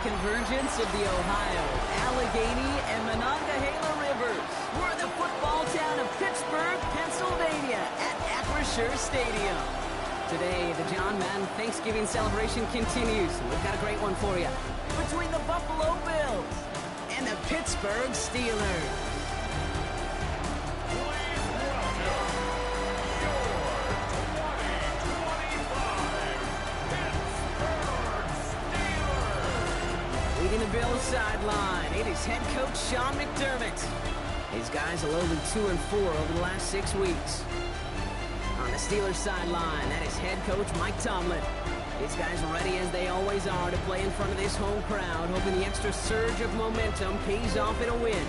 convergence of the Ohio, Allegheny, and Monongahela rivers. We're in the football town of Pittsburgh, Pennsylvania, at Acrisure Stadium. Today, the John Madden Thanksgiving celebration continues. We've got a great one for you. Between the Buffalo Bills and the Pittsburgh Steelers. Leading the Bills sideline, it is head coach Sean McDermott. These guys are lowly 2-4 over the last 6 weeks. On the Steelers sideline, that is head coach Mike Tomlin. These guys are ready as they always are to play in front of this home crowd, hoping the extra surge of momentum pays off in a win.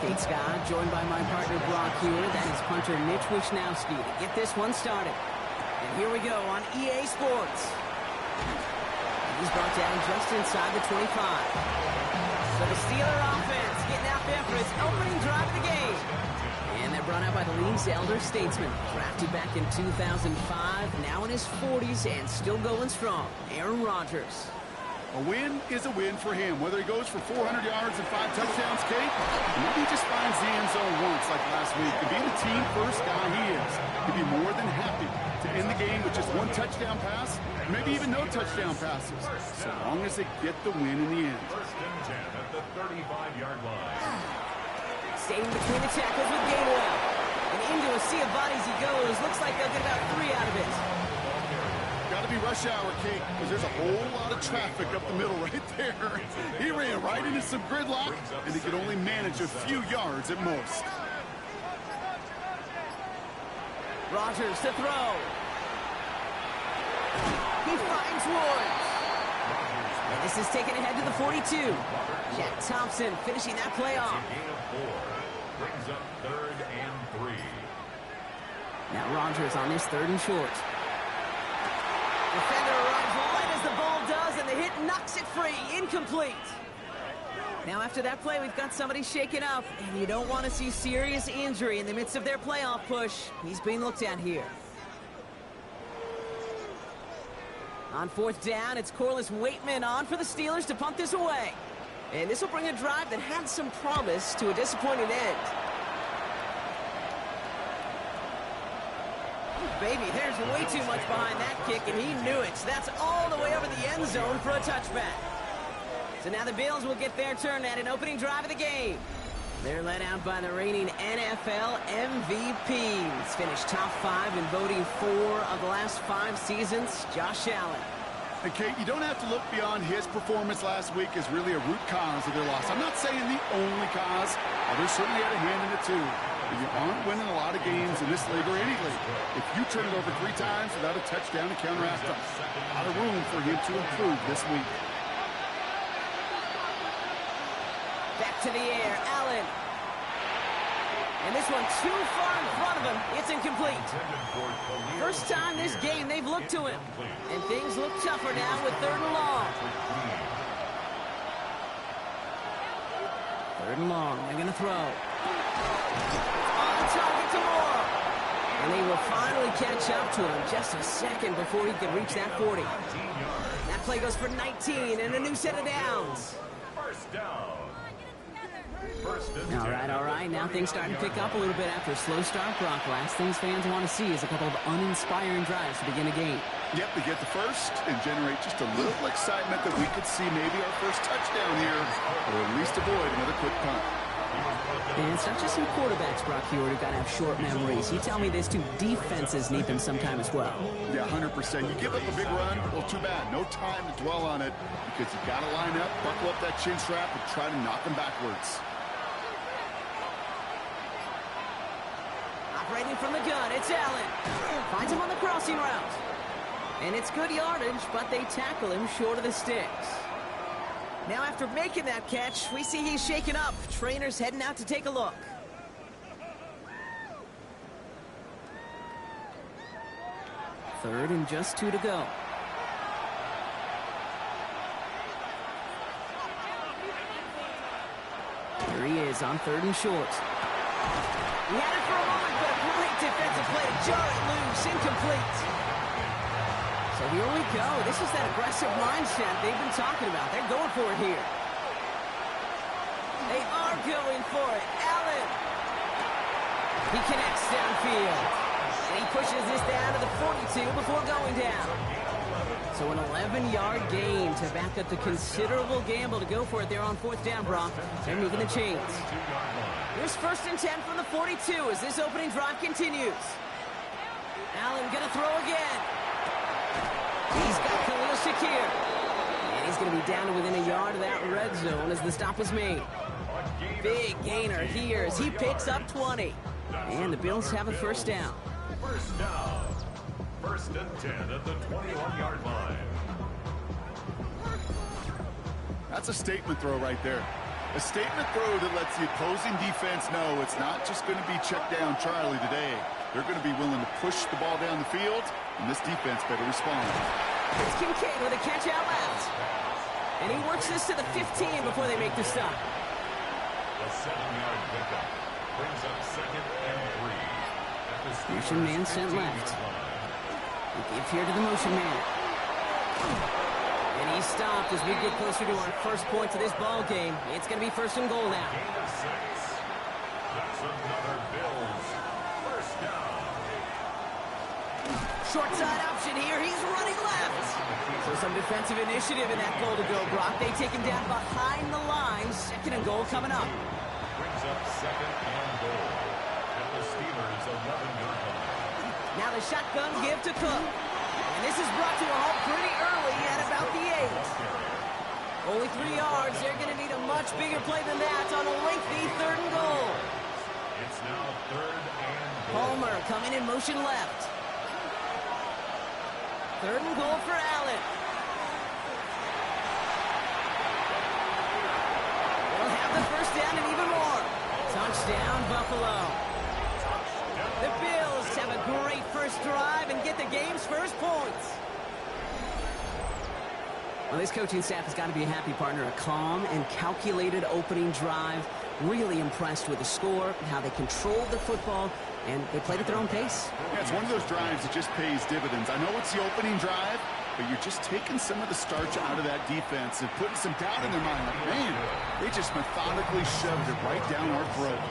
Kate Scott, joined by my partner Brock here. That is punter Mitch Wishnowski to get this one started. And here we go on EA Sports. And he's brought down just inside the 25. So the Steeler offense getting out there for its opening drive of the game. And they're brought out by the league's elder statesman. Drafted back in 2005, now in his 40s and still going strong. Aaron Rodgers. A win is a win for him. Whether he goes for 400 yards and 5 touchdowns, Kate, maybe he just finds the end zone once like last week. And being the team-first guy he is, he'd be more than happy to end the game with just 1 touchdown pass, maybe even no touchdown passes, so long as they get the win in the end. First and 10 at the 35-yard line. Staying between the tackles with Gainwell. And into a sea of bodies he goes. Looks like they'll get about 3 out of it. Got to be rush hour, Kate, because there's a whole lot of traffic up the middle right there. He ran right into some gridlock, and he could only manage a few yards at most. Rodgers to throw. He finds Woods. And this is taken ahead to the 42. Jack Thompson finishing that play off. Gain of 4. Brings up 3rd and 3. Now Rodgers on his 3rd and short. Defender arrives right as the ball does, and the hit knocks it free. Incomplete. Now after that play, we've got somebody shaken up, and you don't want to see serious injury in the midst of their playoff push. He's being looked at here. On 4th down, it's Corliss Waitman on for the Steelers to punt this away. And this will bring a drive that had some promise to a disappointing end. Baby, there's way too much behind that kick, and he knew it. So that's all the way over the end zone for a touchback. So now the Bills will get their turn at an opening drive of the game. They're led out by the reigning NFL MVPs. Finished top 5 in voting 4 of the last 5 seasons, Josh Allen. And Kate, you don't have to look beyond his performance last week as really a root cause of their loss. I'm not saying the only cause. Others certainly had a hand in it too. But you aren't winning a lot of games in this league or any league if you turn it over 3 times without a touchdown to counteract them. A lot of room for him to improve this week. Back to the air, Allen. And this one too far in front of him. It's incomplete. First time this game they've looked to him. And things look tougher now with 3rd and long. 3rd and long. They're going to throw. On target to Moore. And they will finally catch up to him just a second before he could reach that 40. That play goes for 19 and a new set of downs. First down. All right. Now things starting to pick up a little bit after a slow start, Brock. Last things fans want to see is a couple of uninspiring drives to begin a game. Yep, they get the first and generate just a little excitement that we could see maybe our first touchdown here, or at least avoid another quick punt. And it's not just some quarterbacks, Brock, here who've got to have short memories. You tell me this too, defenses need them sometime as well. Yeah, 100%. You give up a big run, well, too bad. No time to dwell on it because you've got to line up, buckle up that chin strap, and try to knock them backwards. Operating from the gun, it's Allen. Finds him on the crossing route. And it's good yardage, but they tackle him short of the sticks. Now after making that catch, we see he's shaken up. Trainer's heading out to take a look. 3rd and just 2 to go. is on 3rd and short. He had it for a moment, but a great defensive play to jar it loose. Incomplete. So here we go. This is that aggressive mindset they've been talking about. They're going for it here. They are going for it. Allen. He connects downfield. And he pushes this down to the 42 before going down. So an 11-yard gain to back up the considerable gamble to go for it there on 4th down, Brock. They're moving the chains. Here's 1st and 10 from the 42 as this opening drive continues. Allen gonna throw again. He's got Khalil Shakir. And he's going to be down to within a yard of that red zone as the stop is made. Big gainer here as he picks up 20. And the Bills have a 1st down. 1st down. 1st and 10 at the 21-yard line. That's a statement throw right there. A statement throw that lets the opposing defense know it's not just going to be check down Charlie today. They're going to be willing to push the ball down the field, and this defense better respond. It's Kincaid with a catch out left. And he works this to the 15 before they make the stop. The 7-yard pickup brings up 2nd and 3. Motion man sent left. We give here to the motion man. And he stopped as we get closer to our first points of this ball game. It's going to be 1st and goal now. Gain of 6. That's another Bills 1st down. Short side option here. He's running left. So some defensive initiative in that goal to go, Brock. They take him down behind the lines. 2nd and goal coming up. Brings up 2nd and goal at the Steelers' 11-yard line. Now the shotgun give to Cook. And this is brought to a halt pretty early at about the 8. Only 3 yards. They're going to need a much bigger play than that on a lengthy 3rd and goal. It's now 3rd and goal. Palmer coming in motion left. 3rd and goal for Allen. They'll have the 1st down and even more. Touchdown, Buffalo. The Bills have a great first drive and get the game's first points. Well, this coaching staff has got to be a happy partner. A calm and calculated opening drive. Really impressed with the score, how they controlled the football, and they played at their own pace. Yeah, it's one of those drives that just pays dividends. I know it's the opening drive, but you're just taking some of the starch out of that defense and putting some doubt in their mind. Like, man, they just methodically shoved it right down our throat.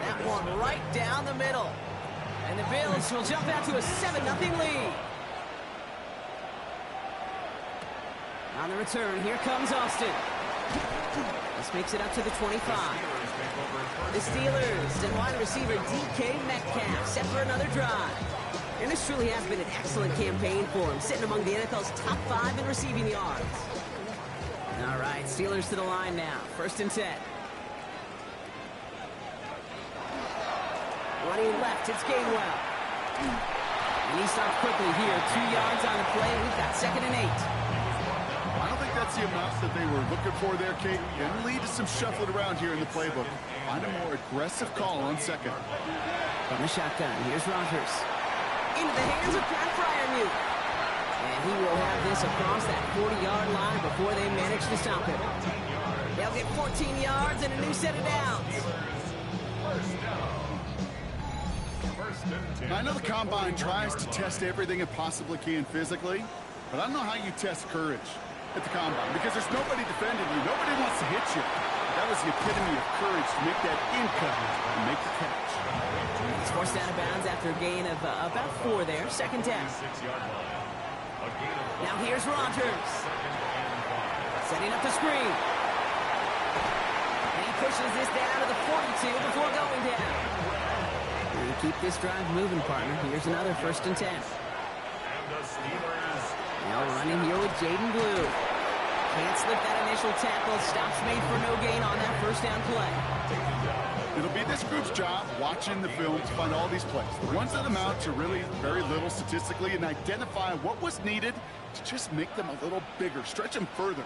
That one right down the middle. And the Bills will jump out to a 7-0 lead. On the return, here comes Austin. This makes it up to the 25. The Steelers and wide receiver DK Metcalf set for another drive. And this truly has been an excellent campaign for him, sitting among the NFL's top 5 in receiving yards. All right, Steelers to the line now. 1st and 10. Running left, it's Gainwell. And he stops quickly here. 2 yards on the play. We've got 2nd and 8. I don't think that's the amount that they were looking for there, Kate. And lead to some shuffling around here in the playbook. Find a more aggressive call on 2nd. From the shotgun, here's Rodgers. Into the hands of Pat Fryermuth. And he will have this across that 40-yard line before they manage to stop him. They'll get 14 yards and a new set of downs. Now, I know the Combine tries to test everything it possibly can physically, but I don't know how you test courage at the Combine because there's nobody defending you. Nobody wants to hit you. That was the epitome of courage to make that in cut and make the catch. He's forced out of bounds after a gain of about 4 there. 2nd down. Now here's Rodgers. Setting up the screen. And he pushes this down to the 42 before going down. And keep this drive moving, partner. Here's another 1st and 10. Now running here with Jaden Blue. Can't slip that initial tackle. Stops made for no gain on that 1st down play. It'll be this group's job watching the film to find all these plays. The ones that amount to really very little statistically and identify what was needed to just make them a little bigger, stretch them further.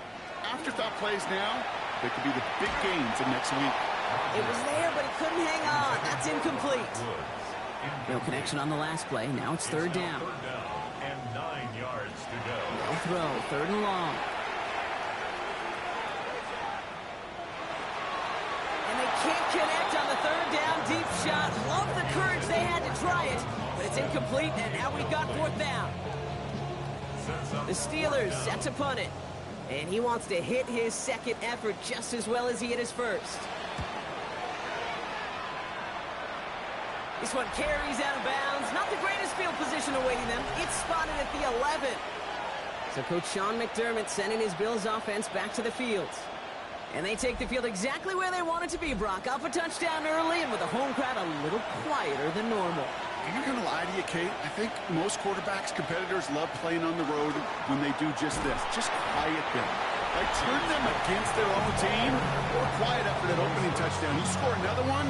Afterthought plays now, they could be the big gains of next week. It was there, but he couldn't hang on. That's incomplete. No connection on the last play. Now it's 3rd down. And 9 yards to go. No throw. 3rd and long. And they can't connect on the third down deep shot. Love the courage they had to try it, but it's incomplete, and now we've got fourth down. The Steelers set to punt it, and he wants to hit his second effort just as well as he hit his first. This one carries out of bounds. Not the greatest field position awaiting them. It's spotted at the 11. So Coach Sean McDermott sending his Bills offense back to the field. And they take the field exactly where they want it to be, Brock. Up a touchdown early and with a home crowd a little quieter than normal. I'm not going to lie to you, Kate. I think most quarterbacks, competitors love playing on the road when they do just this. Just quiet them. Like turn them against their own team or quiet up for that opening touchdown. You score another one,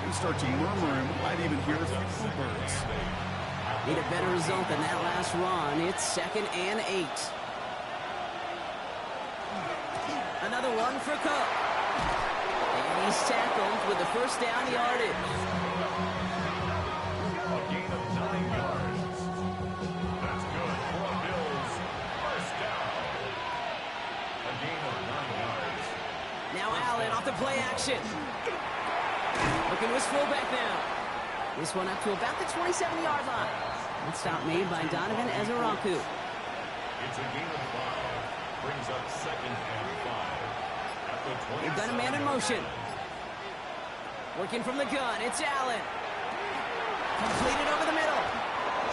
you start to murmur and we might even hear a few birds. Need a better result than that last run. It's 2nd and 8. Another one for Cook. And he's tackled with the first down yardage. A gain of 9 yards. That's good for the Bills. First down. A gain of 9 yards. Now Allen off the play action. Looking to his fullback now. This one up to about the 27-yard line. Good stop made by Donovan Ezeraku. It's a gain of 5. Brings up 2nd and 5. At the 20. They've got a man in motion. Working from the gun, it's Allen. Completed over the middle.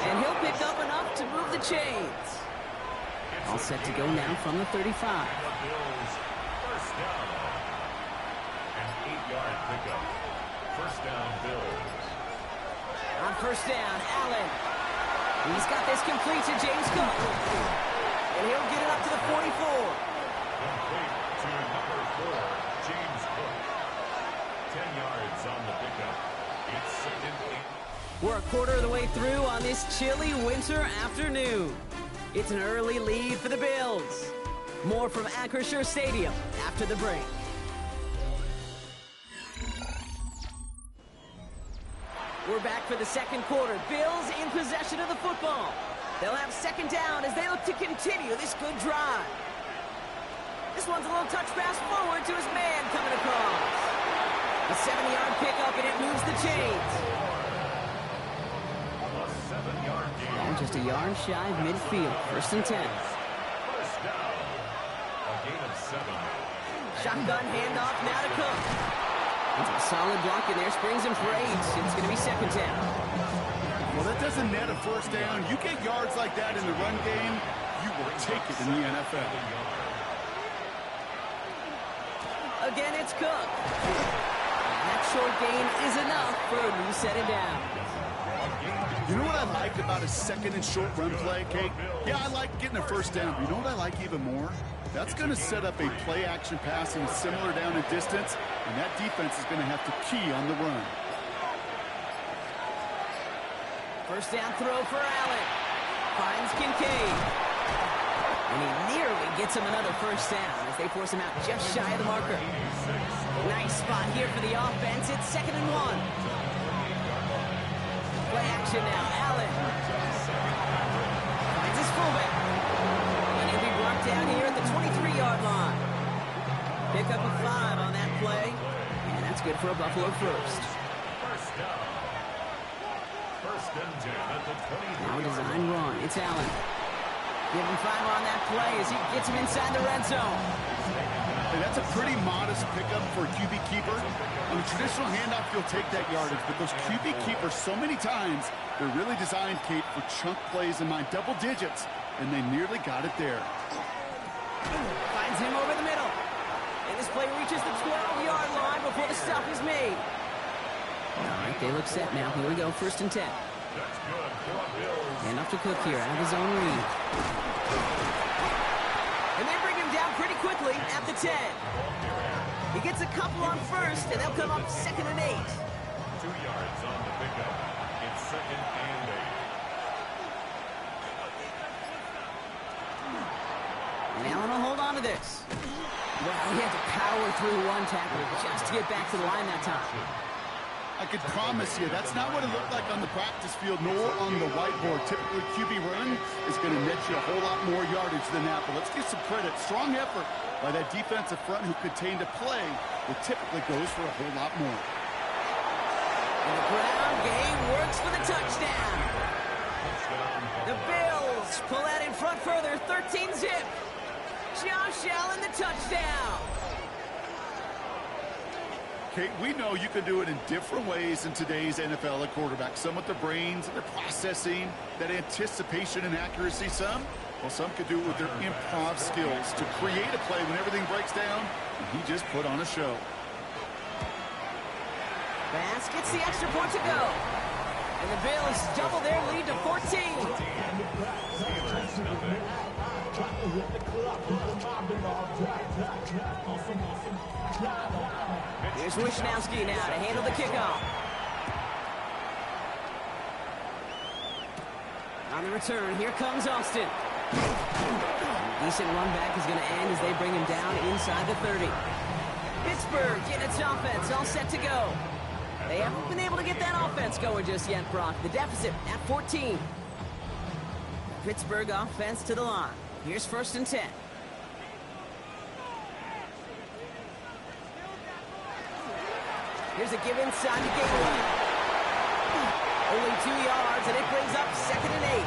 And he'll pick up enough to move the chains. All set to go now from the 35. The Bills first down. An 8-yard pickup. First down, Bills. On first down, Allen. He's got this complete to James Cook. And he'll get it up to the 44. Complete to number 4, James Cook. 10 yards on the pickup. It's 2nd and 8. We're a quarter of the way through on this chilly winter afternoon. It's an early lead for the Bills. More from Acrisure Stadium after the break. We're back for the second quarter. Bills in possession of the football. They'll have second down as they look to continue this good drive. This one's a little touch pass forward to his man coming across. A 7-yard pickup and it moves the chains. A 7-yard gain. And just a yard shy of midfield. First and 10. First down. A gain of 7. Shotgun handoff now to Cook. It's a solid block in there. Springs him for 8. It's going to be second down. Well, that doesn't net a first down. You get yards like that in the run game, you will take it in the NFL. Again, it's Cook. And that short gain is enough for a new set of downs. You know what I like about a second and short run play, Kate? Yeah, I like getting a first down. You know what I like even more? That's going to set up a play-action pass in a similar down and distance, and that defense is going to have to key on the run. First down throw for Allen. Finds Kincaid. And he nearly gets him another first down as they force him out just shy of the marker. Nice spot here for the offense. It's 2nd and 1. Play action now. Allen finds his fullback. And he'll be brought down here at the 23-yard line. Pick up a 5 on that play. And that's good for a Buffalo first. First down. First and 10 at the 20. Now a design run. It's Allen. Give him 5 on that play as he gets him inside the red zone. And that's a pretty modest pickup for a QB keeper. On a traditional handoff, you'll take that yardage, but those QB keepers, so many times, they're really designed, Kate, for chunk plays in my double digits, and they nearly got it there. Finds him over the middle. And this play reaches the 12-yard line before the stop is made. All right, they look set now. Here we go, first and 10. That's good for the Bills. And off to Cook here, out of his own read. And they bring him down pretty quickly at the 10. He gets a couple on first, and they'll come up 2nd and 8. 2 yards on the pickup. It's 2nd and 8. And Allen will hold on to this. Well, he had to power through one tackle just to get back to the line that time. I could promise you that's not what it looked like on the practice field nor on the whiteboard. Typically, QB run is going to net you a whole lot more yardage than that. But let's give some credit. Strong effort by that defensive front who contained a play that typically goes for a whole lot more. And the ground game works for the touchdown. The Bills pull that in front further, 13-zip. Josh Allen, the touchdown. Kate, we know you can do it in different ways in today's NFL at quarterback. Some with their brains, their processing, that anticipation and accuracy. Some could do it with their improv skills to create a play when everything breaks down. And he just put on a show. Bass gets the extra point to go. And the Bills double their lead to 14. Here's Wishnowski now to handle the kickoff. On the return, here comes Austin. Decent run back is going to end as they bring him down inside the 30. Pittsburgh getting its offense all set to go. They haven't been able to get that offense going just yet, Brock. The deficit at 14. Pittsburgh offense to the line. Here's 1st and 10. Here's a give inside to Gainwell. Only 2 yards, and it brings up 2nd and 8.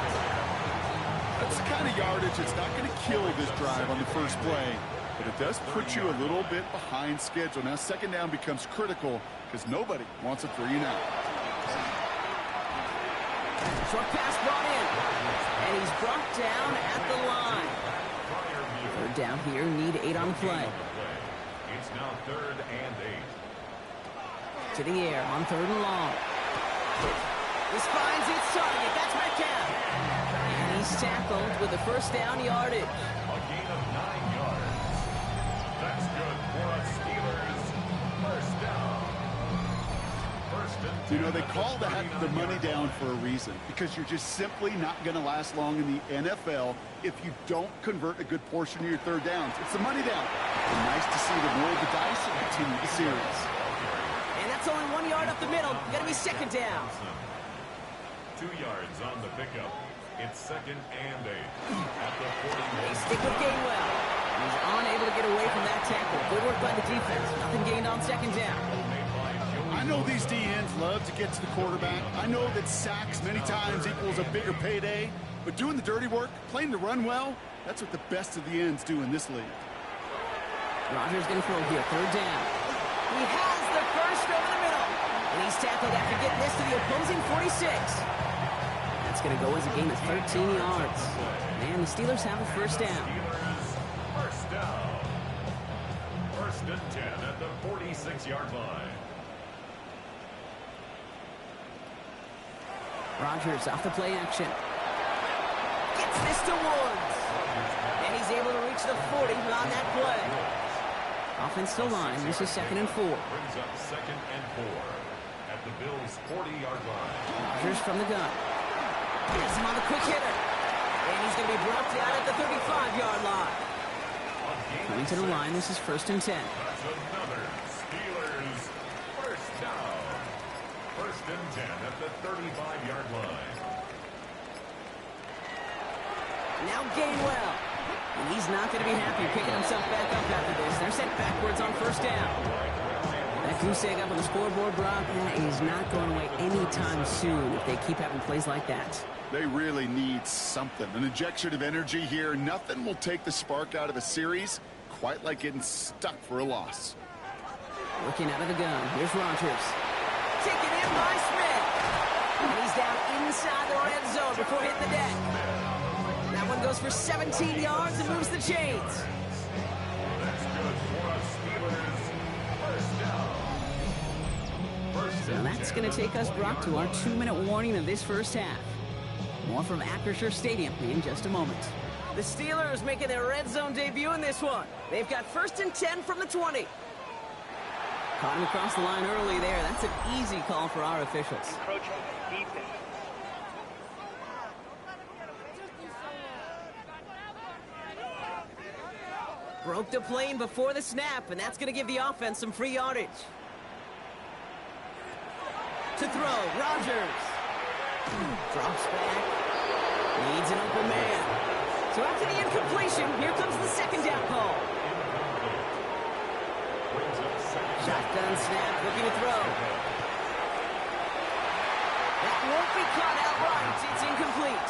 That's the kind of yardage that's not going to kill this drive on the first play, but it does put you a little bit behind schedule. Now 2nd down becomes critical because nobody wants a 3-and-out. Short pass brought in, and he's brought down at the line. 3rd down here, need 8 on the play. It's now 3rd and 8. To the air on 3rd and long. This finds its target. That's Metcalf. And he's tackled with a 1st down yardage. A gain of 9 yards. That's good for a Steelers 1st down. 1st and 10. You know, they call that the money down for a reason, because you're just simply not going to last long in the NFL if you don't convert a good portion of your 3rd downs. It's the money down. And nice to see them roll the dice and continue the series. And that's only 1 yard up the middle. Going to be 2nd down. 2 yards on the pickup. It's 2nd and 8. At the 41. They stick with Gainwell. He's unable to get away from that tackle. Good work by the defense. Nothing gained on 2nd down. I know these DNs love to get to the quarterback. I know that sacks many times equals a bigger payday. But doing the dirty work, playing the run well, that's what the best of the ends do in this league. Rodgers going to throw here. 3rd down. He has the first over the middle. And he's tackled after getting this to the opposing 46. That's going to go as a gain of 13 yards. Man, the Steelers have a 1st down. Steelers 1st down. 1st and 10 at the 46-yard line. Rodgers off the play action. Gets this to Woods. And he's able to reach the 40 on that play. Offense to line. This is 2nd and 4. Brings up 2nd and 4 at the Bills' 40-yard line. Rodgers from the gun. Gets him on the quick hitter. And he's going to be brought down at the 35-yard line. Coming to the line, this is 1st and 10. That's another Steelers 1st down. 1st and 10 at the 35-yard line. Now Gainwell. And he's not going to be happy picking himself back up after this. They're sent backwards on 1st down. That goose egg up on the scoreboard, Brock, that is not going away anytime soon if they keep having plays like that. They really need something. An injection of energy here. Nothing will take the spark out of a series quite like getting stuck for a loss. Looking out of the gun. Here's Rodgers. Taken in by Smith. And he's down inside the red zone before hitting the deck. That one goes for 17 yards and moves the chains. That's good for a Steelers 1st down. So that's going to take us, Brock, to our 2-minute warning of this 1st half. More from Acrisure Stadium in just a moment. The Steelers making their red zone debut in this one. They've got 1st and 10 from the 20. Caught him across the line early there. That's an easy call for our officials. Broke the plane before the snap, and that's going to give the offense some free yardage. To throw, Rodgers. Drops back. Needs an open man. So after the incompletion, here comes the second down call. Shotgun snap, looking to throw. That won't be caught outright. It's incomplete.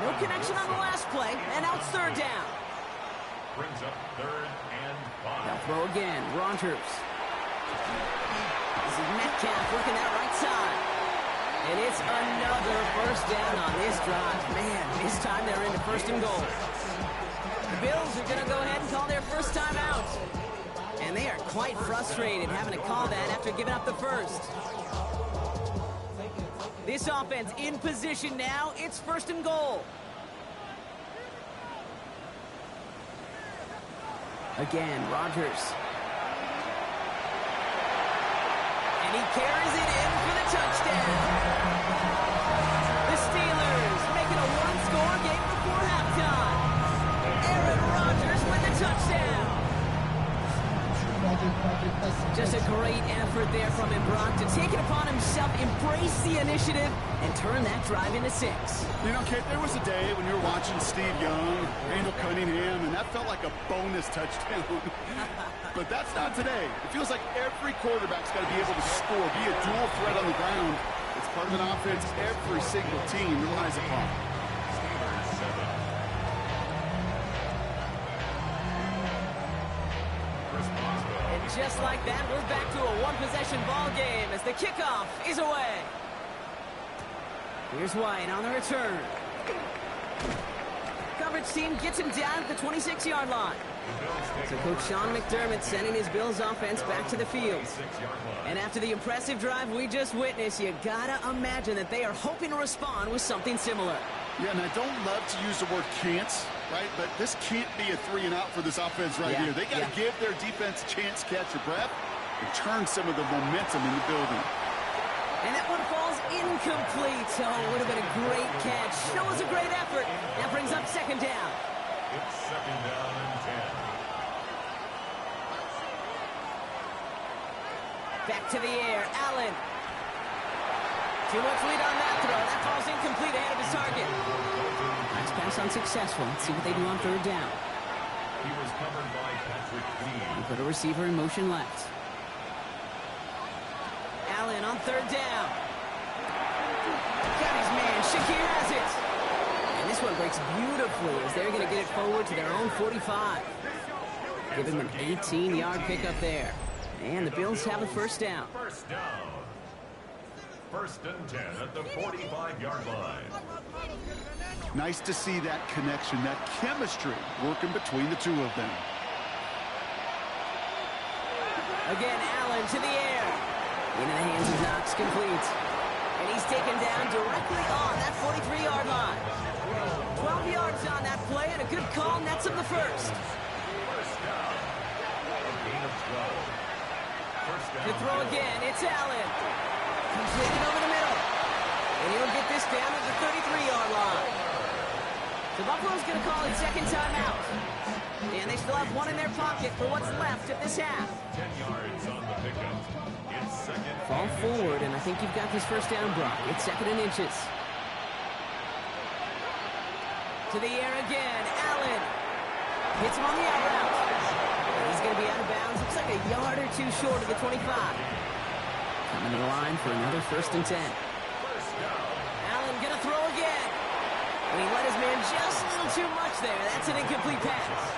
No connection on the last play, and now it's third down. Brings up 3rd and 5. They'll throw again, Rodgers. This is Metcalf working that right side. And it's another first down on this drive. Man, this time they're into 1st and goal. The Bills are going to go ahead and call their first time out. And they are quite frustrated having to call that after giving up the first. This offense in position now. It's 1st and goal. Again, Rodgers. And he carries it in for the touchdown. The Steelers making a one-score game before halftime. Aaron Rodgers with the touchdown. Just a great effort there from him, Brock, to take it upon himself, embrace the initiative, and turn that drive into 6. You know, Kate, there was a day when you were watching Steve Young, Randall Cunningham, and that felt like a bonus touchdown. But that's not today. It feels like every quarterback's got to be able to score, be a dual threat on the ground. It's part of an offense every single team relies upon. Just like that, we're back to a one-possession ball game as the kickoff is away. Here's White on the return. Coverage team gets him down at the 26-yard line. So Coach Sean McDermott sending his Bills offense back to the field. And after the impressive drive we just witnessed, you gotta imagine that they are hoping to respond with something similar. Yeah, and I don't love to use the word can't, right? But this can't be a 3 and out for this offense right here. They got to give their defense a chance to catch a breath and turn some of the momentum in the building. And that one falls incomplete. Oh, it would have been a great catch. Shows a great effort. That brings up 2nd down. It's 2nd down and 10. Back to the air. Allen. Too much lead on that throw. That falls incomplete ahead of his target. Nice pass unsuccessful. Let's see what they do on 3rd down. He was covered by Patrick Lee. Put a receiver in motion left. Allen on 3rd down. Got his man. Shakir has it. And this one breaks beautifully as they're going to get it forward to their own 45. Give him an 18-yard pickup there. And the Bills have a first down. First down. 1st and 10 at the 45-yard line. Nice to see that connection, that chemistry working between the two of them. Again, Allen to the air. Into the hands of Knox, complete. And he's taken down directly on that 43-yard line. 12 yards on that play, and a good call nets him the first. First down. A gain of 12. First down. To throw again, it's Allen. He's taken over the middle. And he'll get this down at the 33-yard line. So Buffalo's going to call it 2nd timeout. And they still have one in their pocket for what's left of this half. 10 yards on the pickup. It's 2nd. Fall forward, and I think you've got this first down, Brock. It's 2nd and inches. To the air again, Allen. Hits him on the out route. And he's going to be out of bounds. Looks like a yard or two short of the 25. Coming to the line for another 1st and 10. Allen going to throw again. And he let his man just a little too much there. That's an incomplete pass.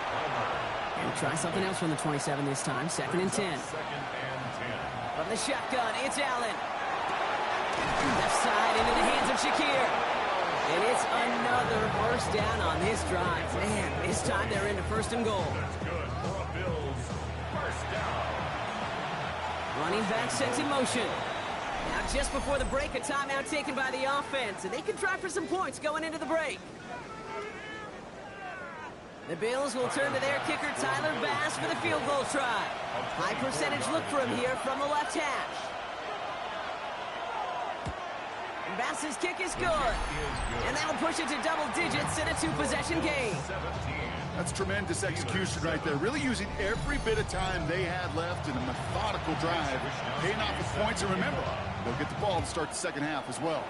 And try something else from the 27 this time. 2nd and 10. 2nd and 10. From the shotgun, it's Allen. Left side into the hands of Shakir. And it's another first down on this drive. Man, this time they're into 1st and goal. That's good for a Bills. First down. Running back sent in motion. Now just before the break, a timeout taken by the offense. And they can try for some points going into the break. The Bills will turn to their kicker, Tyler Bass, for the field goal try. High percentage look for him here from the left hash. Bass's kick is good. And that'll push it to double digits in a 2-possession game. That's tremendous execution right there. Really using every bit of time they had left in a methodical drive. Paying off with points. And remember, They'll get the ball to start the second half as well.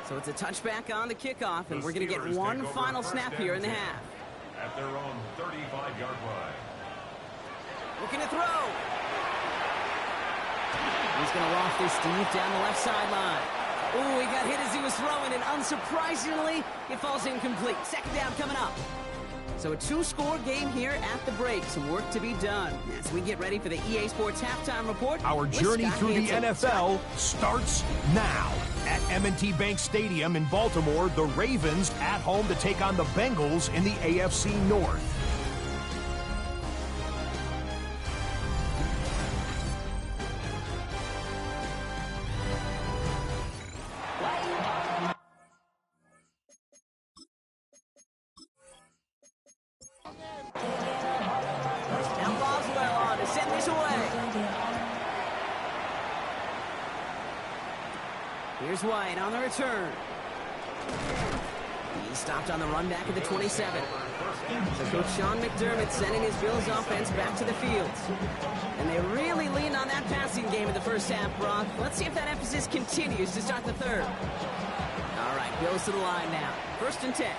So it's a touchback on the kickoff, and we're going to get one final snap here in the half. At their own 35-yard line. Looking to throw. He's going to loft this deep down the left sideline. Ooh, he got hit as he was throwing, and unsurprisingly, it falls incomplete. Second down coming up. So a two-score game here at the break. Some work to be done as we get ready for the EA Sports Halftime Report. Our journey through the NFL starts now. At M&T Bank Stadium in Baltimore, the Ravens at home to take on the Bengals in the AFC North. Here's White on the return. He stopped on the run back at the 27. So Coach Sean McDermott sending his Bills offense back to the field. And they really leaned on that passing game in the first half, Brock. Let's see if that emphasis continues to start the third. All right, Bills to the line now. 1st and 10.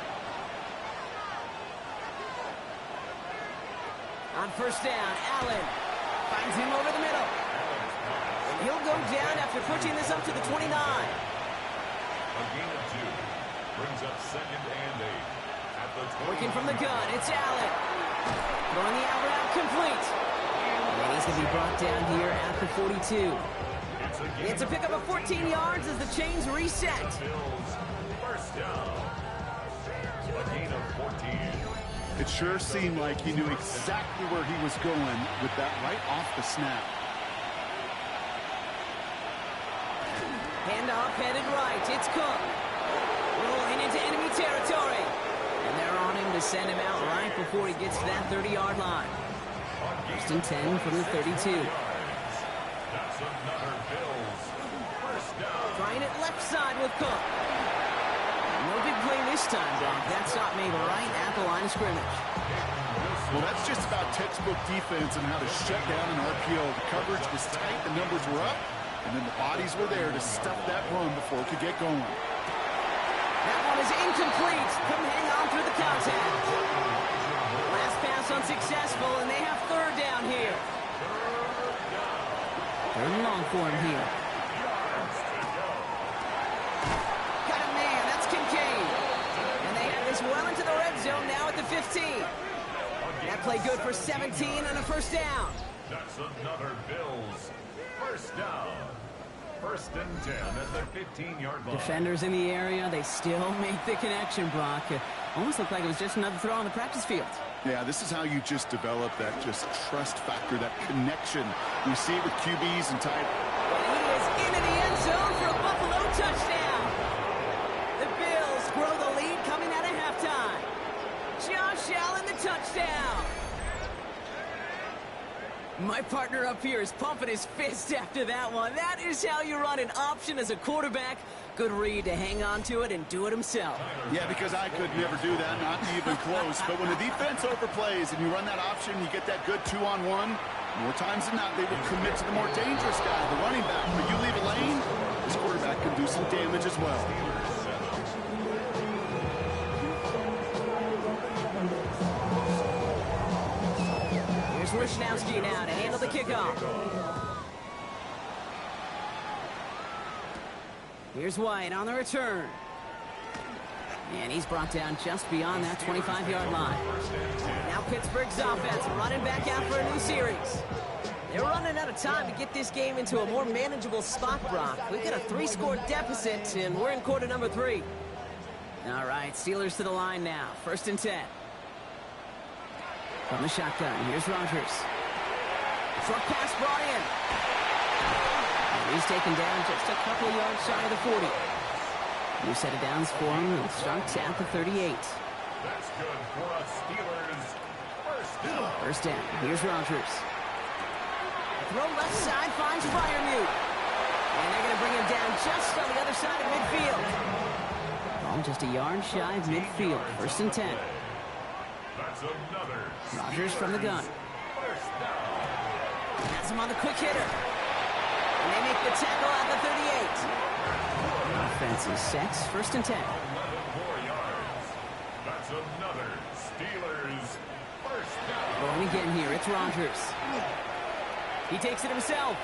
On 1st down, Allen finds him over the middle. He'll go down after pushing this up to the 29. A gain of 2 brings up 2nd and 8. At the 20. Working from the gun, it's Allen. Throwing the out complete. And he's going to be brought down here at the 42. It's a pickup of 14 yards as the chains reset. Bills, 1st down. A gain of 14. It sure seemed like he knew exactly where he was going with that right off the snap. Handoff headed right. It's Cook. Rolling into enemy territory. And they're on him to send him out right before he gets to that 30-yard line. 1st and 10 from the 32. That's another Bills. 1st down. Trying it left side with Cook. No big play this time, Brock. That stop made right at the line of scrimmage. Well, that's just about textbook defense and how to shut down an RPO. The coverage was tight, the numbers were up, and then the bodies were there to stuff that run before it could get going. That one is incomplete. Couldn't hang on through the contact. Last pass unsuccessful, and they have 3rd down here. 3rd and long for him here. Got a man. That's Kincaid. And they have this well into the red zone now at the 15. That play good for 17 and a 1st down. That's another Bills. 1st down. 1st and 10 at the 15-yard line. Defenders in the area, they still make the connection, Brock. Almost looked like it was just another throw on the practice field. Yeah, this is how you just develop that just trust factor, that connection. You see it with QBs and tight. He is into the end zone for a Buffalo touchdown. The Bills grow the lead coming out of halftime. Josh Allen, the touchdown. My partner up here is pumping his fist after that one. That is how you run an option as a quarterback. Good read to hang on to it and do it himself. Yeah, because I could never do that, not even close. But when the defense overplays and you run that option, you get that good 2-on-1. More times than not, they will commit to the more dangerous guy, the running back. But you leave a lane, this quarterback can do some damage as well. Wisnowski now to handle the kickoff. Here's White on the return. And he's brought down just beyond that 25-yard line. Now Pittsburgh's offense running back out for a new series. They're running out of time to get this game into a more manageable spot, Brock. We've got a 3-score deficit, and we're in quarter number 3. All right, Steelers to the line now. 1st and 10. From the shotgun, here's Rodgers. Short pass brought in. And he's taken down just a couple yards shy of the 40. New set of downs for him. It starts at the 38. That's good for us Steelers. 1st down. 1st down. Here's Rodgers. Throw left side finds Freiermuth. And they're going to bring him down just on the other side of midfield. Ball just a yard shy of midfield. 1st and 10. That's another. Rodgers from the gun. 1st down. Has him on the quick hitter. And they make the tackle at the 38. Offense is set. First and 10. 11 more yards. That's another Steelers first down. Going again here, it's Rodgers. He takes it himself.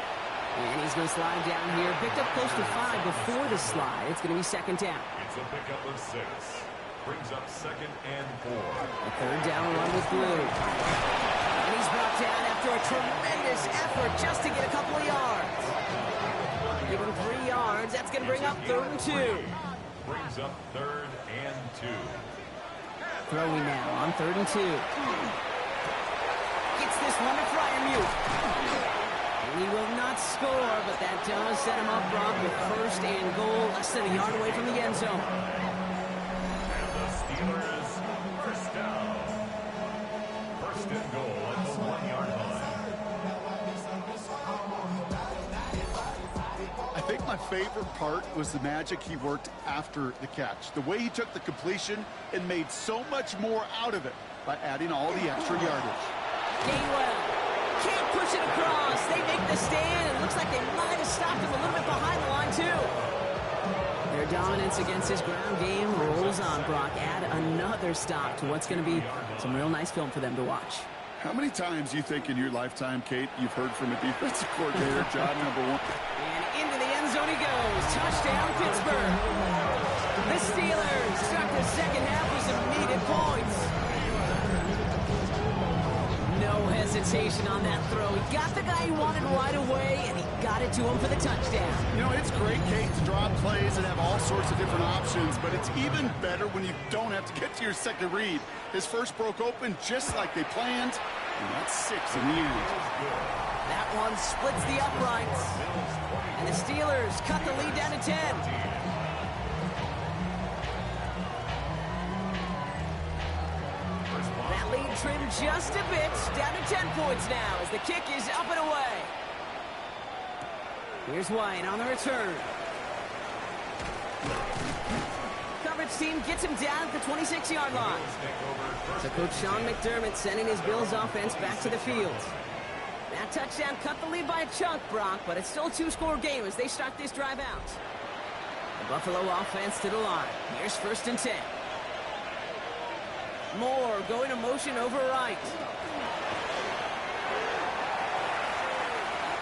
And he's going to slide down here. Picked up close to 5 before the slide. It's going to be second down. It's a pickup of 6. Brings up second and 4. A third down run with Blue. And he's brought down after a tremendous effort just to get a couple of yards. Give him 3 yards. That's going to bring up third and 2. Brings up third and 2. Throwing now on third and 2. Gets this one to Freiermuth. And he will not score, but that does set him up, Brock, with first and goal, less than a yard away from the end zone. And the Steelers first down. First and goal at the 1-yard line. I think my favorite part was the magic he worked after the catch. The way he took the completion and made so much more out of it by adding all the extra yardage. Gainwell can't push it across. They make the stand, and it looks like they might have stopped him a little bit behind the line, too. Their dominance against his ground game rolls on, Brock. Add another stop to what's going to be some real nice film for them to watch. How many times do you think in your lifetime, Kate, you've heard from a defensive coordinator, job number 1? And into the end zone he goes. Touchdown, Pittsburgh. The Steelers start the second half with some needed points. No hesitation on that throw. He got the guy he wanted right away, and he got it to him for the touchdown. You know, it's great, Kate, to draw plays and have all sorts of different options, but it's even better when you don't have to get to your second read. His first broke open just like they planned, and that's 6 in the end. That one splits the uprights, and the Steelers cut the lead down to 10. That lead trimmed just a bit, down to 10 points now as the kick is up and away. Here's White on the return. Coverage team gets him down at the 26-yard line. So Coach Sean McDermott sending his Bills offense back to the field. That touchdown cut the lead by a chunk, Brock, but it's still a 2-score game as they start this drive out. The Buffalo offense to the line. Here's first and 10. Moore going to motion over right.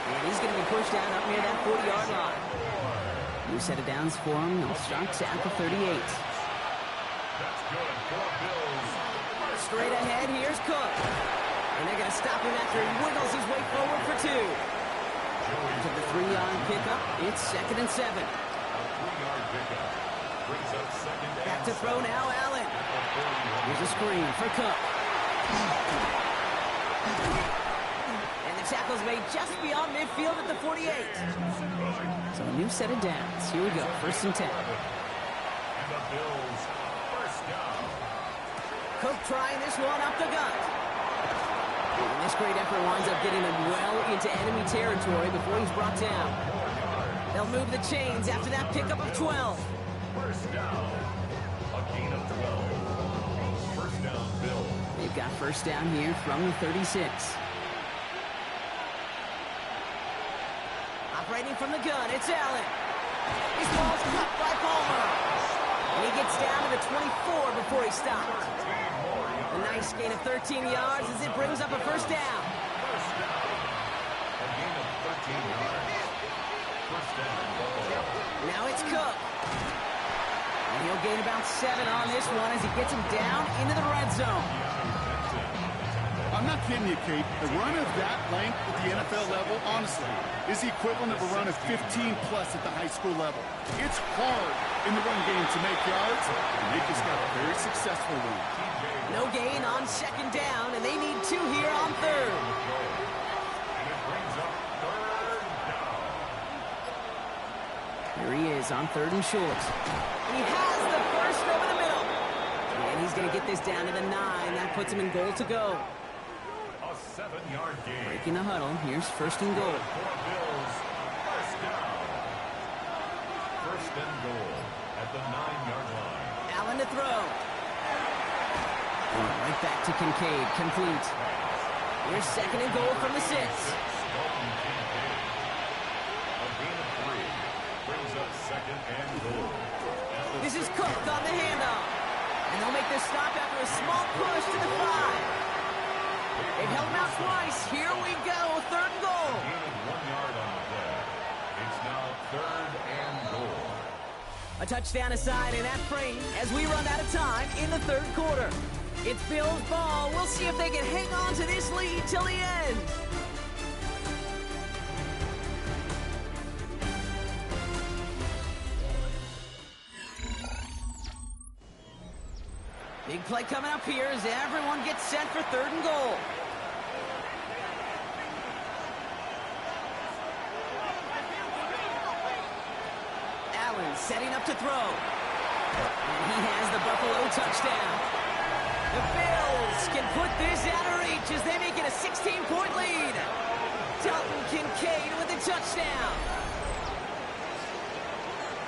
And he's going to be pushed down up near that 40-yard line. New set of downs for him. They'll start at the 38. That's good for Bills. Straight ahead, here's Cook. And they're going to stop him after he wiggles his way forward for 2. To the 3-yard pickup, it's second and 7. A 3-yard pickup. Brings up second and Back to throw now, Allen. Here's a screen for Cook. And the tackle's made just beyond midfield at the 48. So a new set of downs. Here we go, first and 10. And the Bills first down. Cook trying this one up the gut. And this great effort winds up getting him well into enemy territory before he's brought down. They'll move the chains after that pickup of 12. First down. A gain of 12. First down, Bills. They've got first down here from the 36. Operating from the gun, it's Allen. This ball's cut by Palmer. And he gets down to the 24 before he stops. A nice gain of 13 yards as it brings up a first down. First down. A gain of 13 yards. First down, Buffalo. Now it's Cook. And he'll gain about 7 on this one as he gets him down into the red zone. I'm not kidding you, Kate. The run of that length at the NFL level, honestly, is the equivalent of a run of 15-plus at the high school level. It's hard in the run game to make yards, and they just got a very successful one. No gain on second down, and they need 2 here on third. And it brings up third down. Here he is on third and short. And he has the first over the middle. And he's going to get this down to the 9. That puts him in goal to go. A 7-yard gain. Breaking the huddle. Here's first and goal. For Bills, first down. First and goal at the 9-yard line. Allen to throw. And right back to Kincaid. Complete. Here's second and goal from the 6. A gain of 3 brings up second and goal. This is Cook on the handoff. And they'll make this stop after a small push to the 5. They've held him out twice. Here we go. Third and goal. Gain of 1 yard on the play. It's now third and goal. A touchdown aside in that frame as we run out of time in the third quarter. It's Bills ball. We'll see if they can hang on to this lead till the end. Big play coming up here as everyone gets set for third and goal. Allen setting up to throw. And he has the Buffalo touchdown. The Bills can put this out of reach as they make it a 16-point lead. Dalton Kincaid with the touchdown.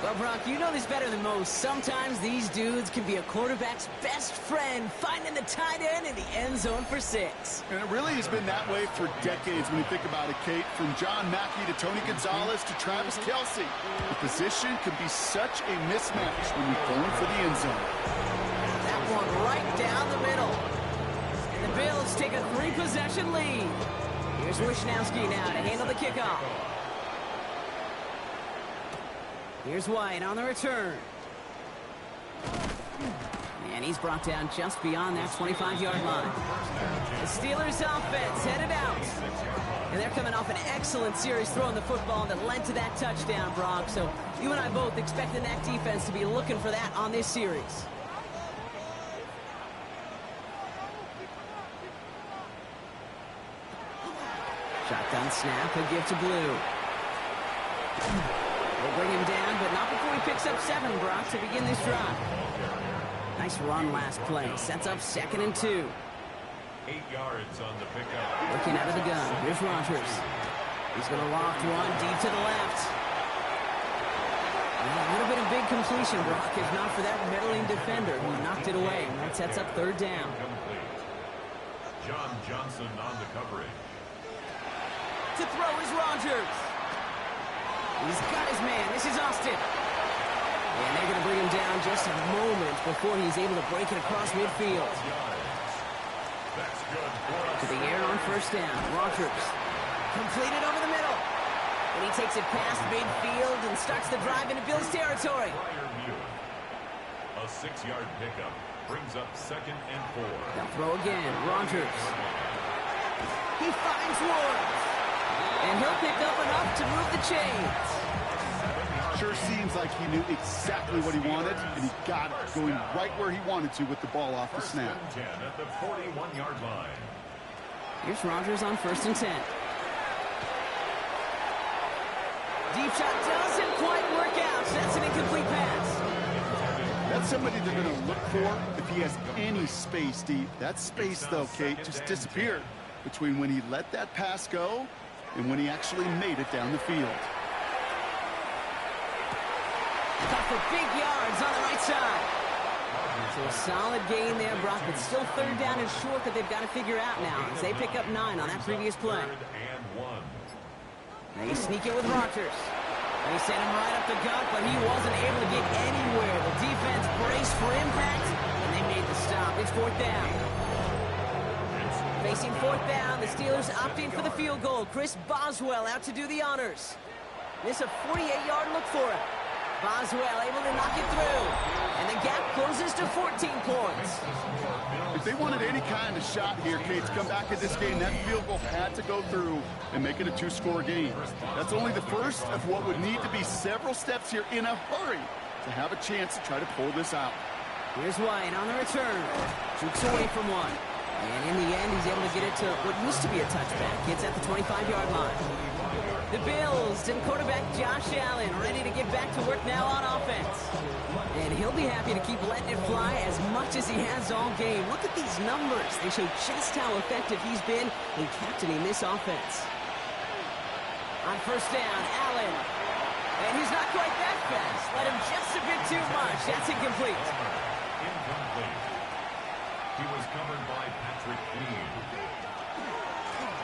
Well, Brock, you know this better than most. Sometimes these dudes can be a quarterback's best friend, finding the tight end in the end zone for 6. And it really has been that way for decades when you think about it, Kate. From John Mackey to Tony Gonzalez to Travis Kelce. The position can be such a mismatch when you're going for the end zone. That one right down the middle. And the Bills take a 3-possession lead. Here's Wishnowski now to handle the kickoff. Here's White on the return. And he's brought down just beyond that 25-yard line. The Steelers offense headed out. And they're coming off an excellent series throwing the football that led to that touchdown, Brock. So you and I both expecting that defense to be looking for that on this series. Shotgun snap, a give to Blue. We'll bring him down, but not before he picks up 7, Brock, to begin this drive. Nice run last play. Sets up 2nd and 2. 8 yards on the pickup. Looking out of the gun. Here's Rodgers. He's going to loft one deep to the left. And a little bit of big completion, Brock, if not for that meddling defender who knocked it away. And that sets up 3rd down. Complete. John Johnson on the coverage. To throw is Rodgers. He's got his man. This is Austin. And they're going to bring him down just a moment before he's able to break it across midfield. That's good. To the air on 1st down. Rodgers. Completed over the middle. And he takes it past midfield and starts the drive into Bills territory. A 6-yard pickup brings up 2nd and 4. They'll throw again. Rodgers. He finds Woods. And he'll pick up enough to move the chains. Sure seems like he knew exactly what he wanted, and he got it, going right where he wanted to with the ball off the snap. 10 at the 41-yard line. Here's Rodgers on 1st and 10. Deep shot doesn't quite work out. That's an incomplete pass. That's somebody they're going to look for if he has any space deep. That space, though, Kate, just disappeared between when he let that pass go and when he actually made it down the field. Got for big yards on the right side. So a solid gain there, Brock, but still 3rd down and short that they've got to figure out now as they pick up 9 on that previous play. 3rd and 1. Now you sneak it with Rodgers. And he sent him right up the gut, but he wasn't able to get anywhere. The defense braced for impact, and they made the stop. It's 4th down. Facing 4th down, the Steelers opting for the field goal. Chris Boswell out to do the honors. This a 48-yard look for him. Boswell able to knock it through. And the gap closes to 14 points. If they wanted any kind of shot here, Kate, to come back in this game, that field goal had to go through and make it a 2-score game. That's only the first of what would need to be several steps here in a hurry to have a chance to try to pull this out. Here's White on the return. Shoots away from one. And in the end, he's able to get it to what used to be a touchback. It's at the 25-yard line. The Bills and quarterback Josh Allen ready to get back to work now on offense. And he'll be happy to keep letting it fly as much as he has all game. Look at these numbers. They show just how effective he's been in captaining this offense. On 1st down, Allen. And he's not quite that fast. Let him just a bit too much. That's incomplete. Incomplete. He was covered by Patrick Queen.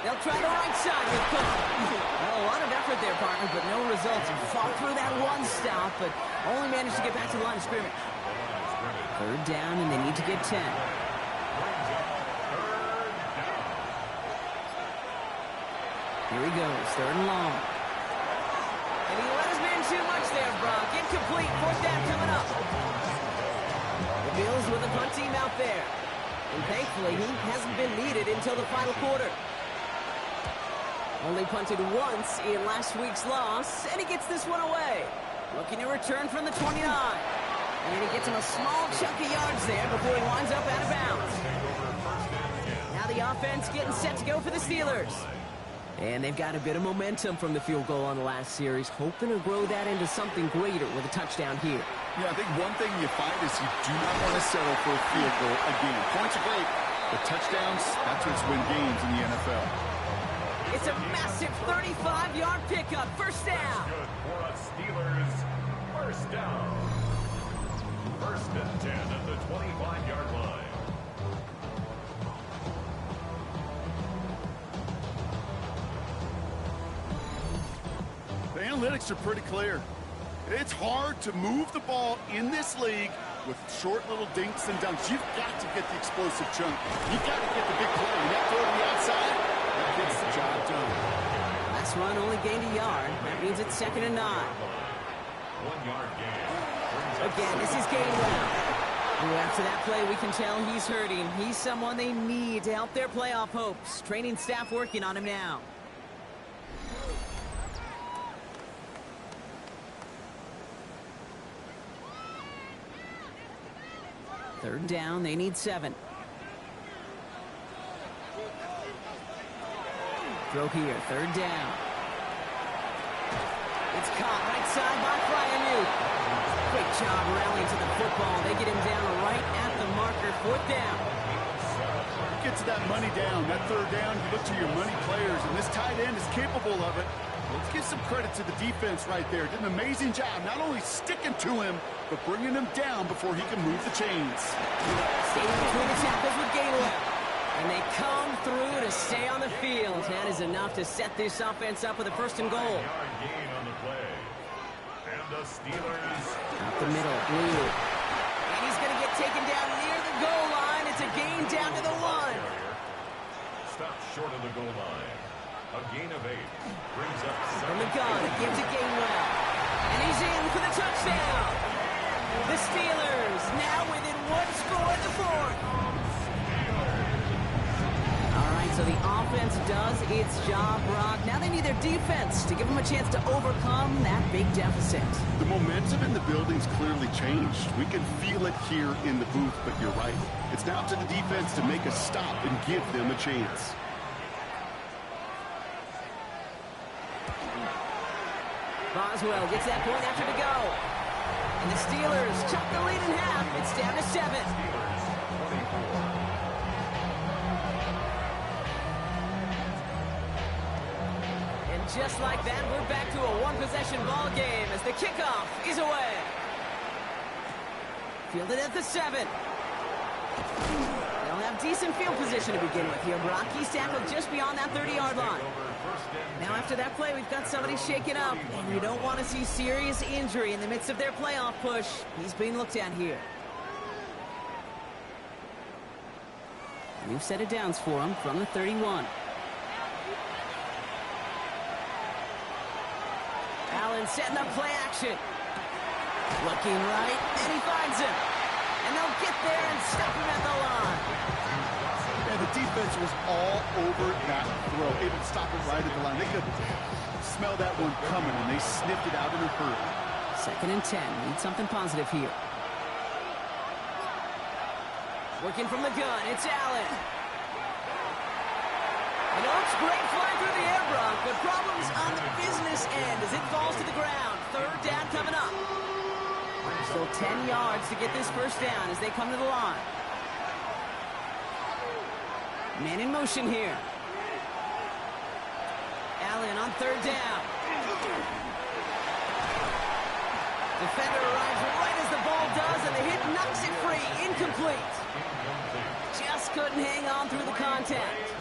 They'll try the right side with Cook. Well, a lot of effort there, partner, but no results. He fought through that one stop, but only managed to get back to the line of scrimmage. Third down, and they need to get 10. Here he goes, third and long. And he let his man too much there, Brock. Incomplete, fourth down coming up. The Bills with a punt team out there. And thankfully, he hasn't been needed until the final quarter. Only punted once in last week's loss, and he gets this one away. Looking to return from the 29. And he gets him a small chunk of yards there before he winds up out of bounds. Now the offense getting set to go for the Steelers. And they've got a bit of momentum from the field goal on the last series, hoping to grow that into something greater with a touchdown here. Yeah, I think one thing you find is you do not want to settle for a field goal again. Points are great, but touchdowns, that's what's win games in the NFL. It's a massive 35-yard pickup. First down. Good for us Steelers. First down. First and 10 at the 25-yard line. The analytics are pretty clear. It's hard to move the ball in this league with short little dinks and dunks. You've got to get the explosive chunk. You've got to get the big play. And that throw to the outside, that gets the job done. Last run only gained a yard. That means it's 2nd and 9. 1 yard gain. Again, this is Gainwell. After that play, we can tell he's hurting. He's someone they need to help their playoff hopes. Training staff working on him now. Third down, they need 7. Throw here, third down. It's caught right side by Fryermuth. Great job rallying to the football. They get him down right at the marker, 4th down. Get to that money down. That third down, you look to your money players, and this tight end is capable of it. Let's give some credit to the defense right there. Did an amazing job, not only sticking to him, but bringing him down before he can move the chains. Staying between the tackles with Gainwell. And they come through to stay on the field. That is enough to set this offense up with a 1st and goal. Yard gain on the play. And the Steelers. Up the middle, Blue. And he's going to get taken down near the goal line. It's a gain down to the 1. Stop short of the goal line. A gain of 8. Brings up From the gun, it gives it Gainwell. And he's in for the touchdown. The Steelers now within 1 score in the 4th. All right, so the offense does its job, Brock. Now they need their defense to give them a chance to overcome that big deficit. The momentum in the building's clearly changed. We can feel it here in the booth, but you're right. It's now up to the defense to make a stop and give them a chance. Boswell gets that point after to go. And the Steelers chop the lead in half. It's down to 7. And just like that, we're back to a one-possession ball game as the kickoff is away. Fielded at the 7. They'll have decent field position to begin with here. Brock, he's tackled just beyond that 30-yard line. Now after that play, we've got somebody shaken up, and you don't want to see serious injury in the midst of their playoff push. He's being looked at here. New set of downs for him from the 31. Allen setting up play action. Looking right, and he finds him. And they'll get there and stop him at the line. Yeah, the defense was all over that throw. Able to stop it right at the line. They could smell that one coming, and they sniffed it out in a hurry. 2nd and 10. Need something positive here. Working from the gun. It's Allen. It looks great flying through the air, Brock, but problems on the business end as it falls to the ground. Third down coming up. Still 10 yards to get this first down as they come to the line. Man in motion here. Allen on third down. Defender arrives right as the ball does, and the hit knocks it free. Incomplete. Just couldn't hang on through the contact.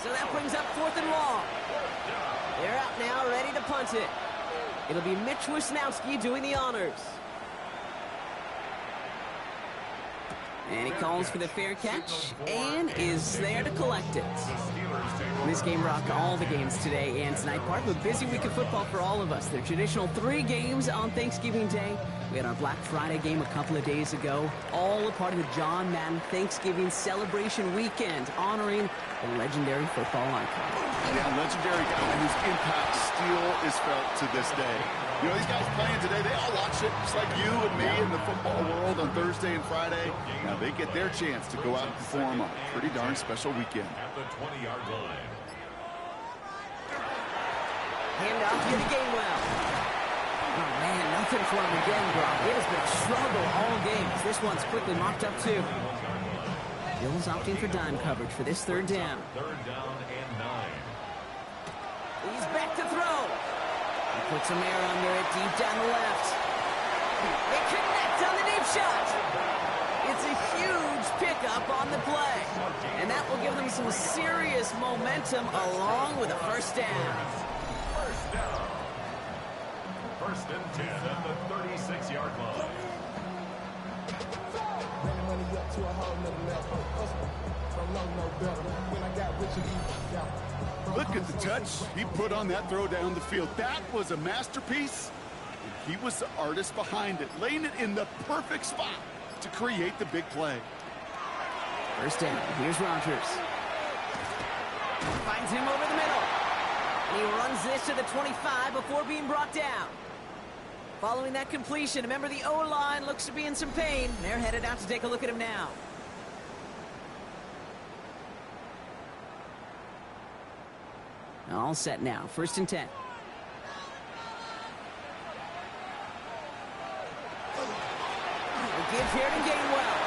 So that brings up 4th and long. They're out now, ready to punt it. It'll be Mitch Wisnowski doing the honors. And he calls for the fair catch and is there to collect it. This game rocked all the games today and tonight. Part of a busy week of football for all of us. The traditional 3 games on Thanksgiving Day. We had our Black Friday game a couple of days ago. All a part of the John Madden Thanksgiving celebration weekend, honoring a legendary football icon. Yeah, legendary guy whose impact still is felt to this day. You know, these guys playing today, they all watch it, just like you and me in the football world on Thursday and Friday. Now they get their chance to go out and perform a pretty darn special weekend. At the 20-yard line. Hand off to the Gainwell. Oh, man, nothing for him again, Brock. It has been a struggle all game. This one's quickly mocked up, too. Bills opting for dime coverage for this 3rd down. 3rd down and 9. He's back to throw. He puts some air under it deep down the left. They connect on the deep shot. It's a huge pickup on the play. And that will give them some serious momentum along with a 1st down. 1st down. 1st and 10 at the 36-yard line. Look at the touch he put on that throw down the field. That was a masterpiece. He was the artist behind it, laying it in the perfect spot to create the big play. 1st down. Here's Rodgers. Finds him over the middle. And he runs this to the 25 before being brought down. Following that completion, remember the O-line looks to be in some pain. They're headed out to take a look at him now. All set now. 1st and 10. We'll give here to Gainwell.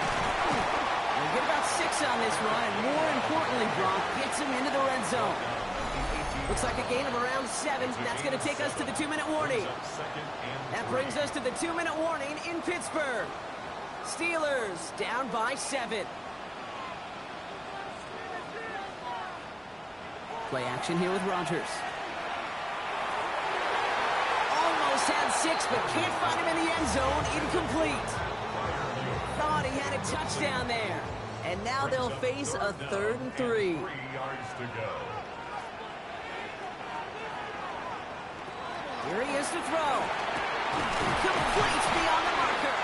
We'll get about 6 on this run, and more importantly, Brock gets him into the red zone. Looks like a gain of around 7. That's going to take us to the 2-minute warning. That brings us to the 2-minute warning in Pittsburgh. Steelers down by 7. Play action here with Rodgers. Almost had 6, but can't find him in the end zone. Incomplete. Thought he had a touchdown there. And now they'll face a 3rd and 3. 3 yards to go. Here he is to throw. Complete beyond the marker.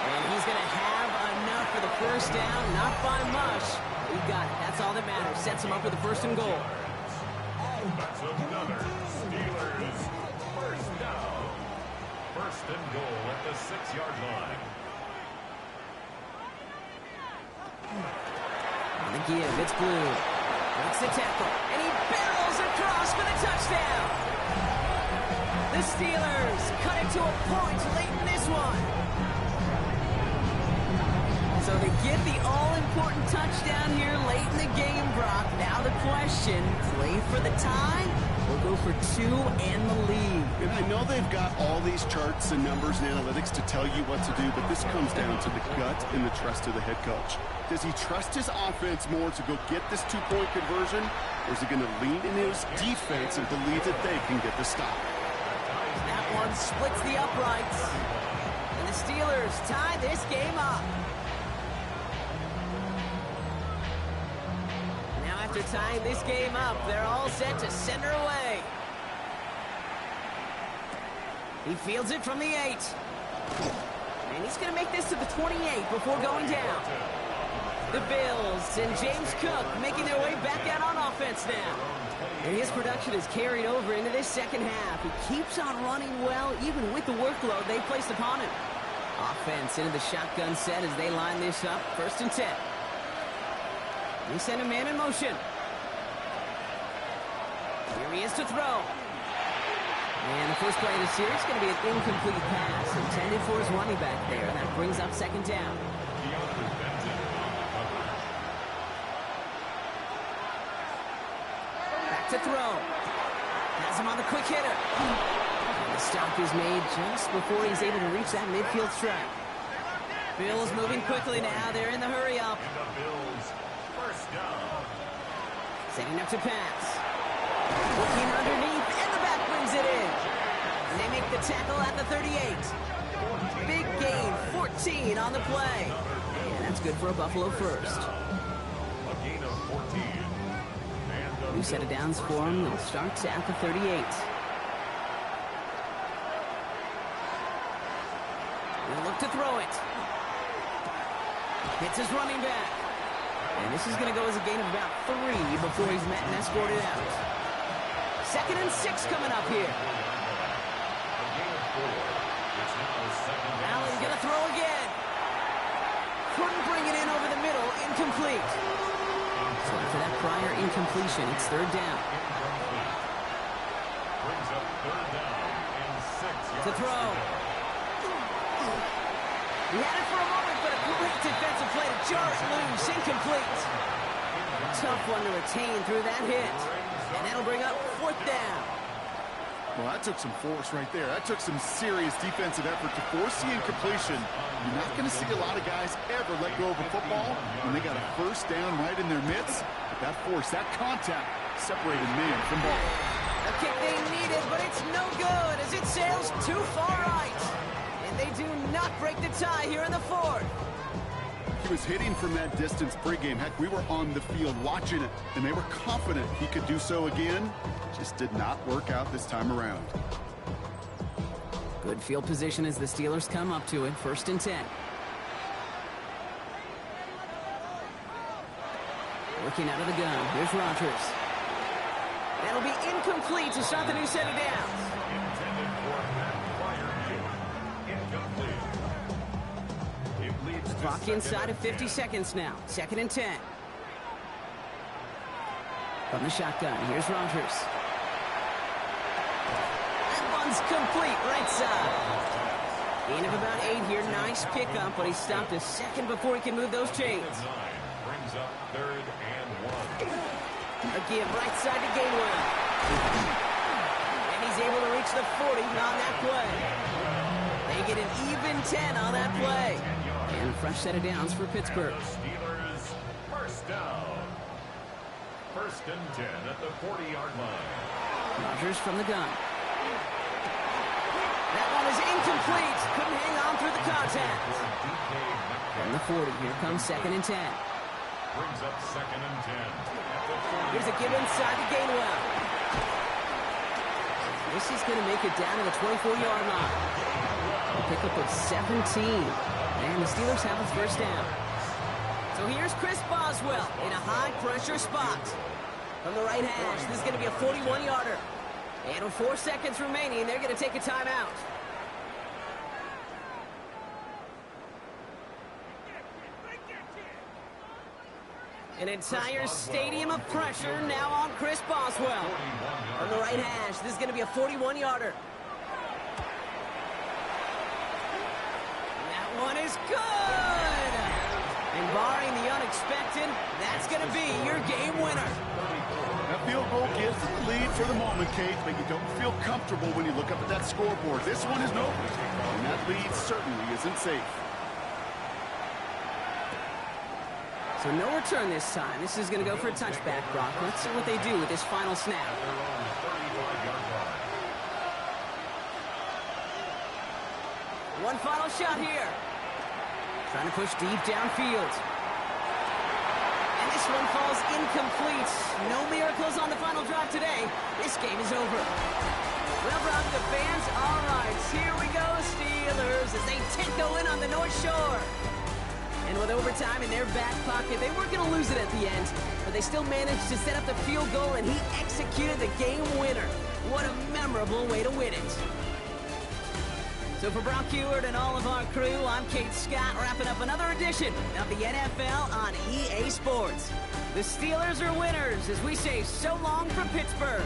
And he's going to have enough for the 1st down. Not by much. He got it. That's all that matters. Sets him up with the 1st and goal. That's another Steelers 1st down. 1st and goal at the 6-yard line. On the give, it's Blue. Makes the tackle, and he barrels across for the touchdown. The Steelers cut it to a point late in this one. So they get the all-important touchdown here late in the game, Brock. Now the question, play for the tie or go for 2 and the lead? And I know they've got all these charts and numbers and analytics to tell you what to do, but this comes down to the gut and the trust of the head coach. Does he trust his offense more to go get this 2-point conversion, or is he going to lean in his defense and believe that they can get the stop? That one splits the uprights. And the Steelers tie this game up. Now after tying this game up, they're all set to send her away. He fields it from the 8. And he's going to make this to the 28 before going down. The Bills and James Cook making their way back out on offense now. And his production is carried over into this 2nd half. He keeps on running well, even with the workload they placed upon him. Offense into the shotgun set as they line this up. 1st and 10. They send a man in motion. Here he is to throw. And the first play of the series is going to be an incomplete pass intended for his running back there. And that brings up 2nd down. Back to throw. Has him on the quick hitter. And the stop is made just before he's able to reach that midfield strike. Bills moving quickly now. They're in the hurry up. The Bills 1st down. Setting up to pass. Looking underneath, and the back brings it in. And they make the tackle at the 38. Big gain, 14 on the play. And that's good for a Buffalo first. A gain of 14. And New set of downs for them. They'll start at the 38. They'll look to throw it. Hits his running back. And this is going to go as a gain of about 3 before he's met and escorted out. 2nd and 6 coming up here. Allen going to throw again. Couldn't bring it in over the middle. Incomplete. So after that prior incompletion, it's 3rd down. brings up 3rd down and 6 yards. To throw. He had it for a moment, but a great defensive play to jar it loose. Incomplete. Tough one to retain through that hit. And that'll bring up 4th down. Well, that took some force right there. That took some serious defensive effort to force the incompletion. You're not going to see a lot of guys ever let go of a football when they got a 1st down right in their midst. But that force, that contact, separated man from ball. A kick they needed, but it's no good as it sails too far right. And they do not break the tie here in the 4th. He was hitting from that distance pregame. Heck, we were on the field watching it, and they were confident he could do so again. Just did not work out this time around. Good field position as the Steelers come up to it. 1st and 10. Working out of the gun. Here's Rodgers. That'll be incomplete to start the new set of downs. Intended for that prior kick. Incomplete. It leads to Clock 2nd inside of and 50 10. seconds now. 2nd and 10. From the shotgun, here's Rodgers. That one's complete, right side. Gain of about 8 here. Nice pickup, but he stopped a second before he can move those chains. 9 brings up 3rd and 1. Again, right side to Gainwell. And he's able to reach the 40 on that play. They get an even 10 on that play. And a fresh set of downs for Pittsburgh. Steelers 1st down. 1st and 10 at the 40-yard line. Rodgers from the gun. That one is incomplete. Couldn't hang on through the contact. From the 40, here comes 2nd and 10. Brings up 2nd and 10 at the 40. Here's a give inside to Gainwell. This is going to make it down to the 24-yard line. A pickup of 17. And the Steelers have a 1st down. So here's Chris Boswell in a high-pressure spot. From the right hash, this is going to be a 41-yarder. And with 4 seconds remaining, they're going to take a timeout. An entire stadium of pressure now on Chris Boswell. From the right hash, this is going to be a 41-yarder. That one is good! And barring the unexpected, that's going to be your game winner. That field goal gives the lead for the moment, Kate, but you don't feel comfortable when you look up at that scoreboard. This one is no, and that lead certainly isn't safe. So no return this time. This is going to go for a touchback, Brock. Let's see what they do with this final snap. One final shot here. Trying to push deep downfield. And this one falls incomplete. No miracles on the final drive today. This game is over. Well, Brock, the fans, all right. Here we go, Steelers, as they take the win on the North Shore. And with overtime in their back pocket, they weren't going to lose it at the end, but they still managed to set up the field goal, and he executed the game winner. What a memorable way to win it. So for Brock Heward and all of our crew, I'm Kate Scott, wrapping up another edition of the NFL on EA Sports. The Steelers are winners as we say so long from Pittsburgh.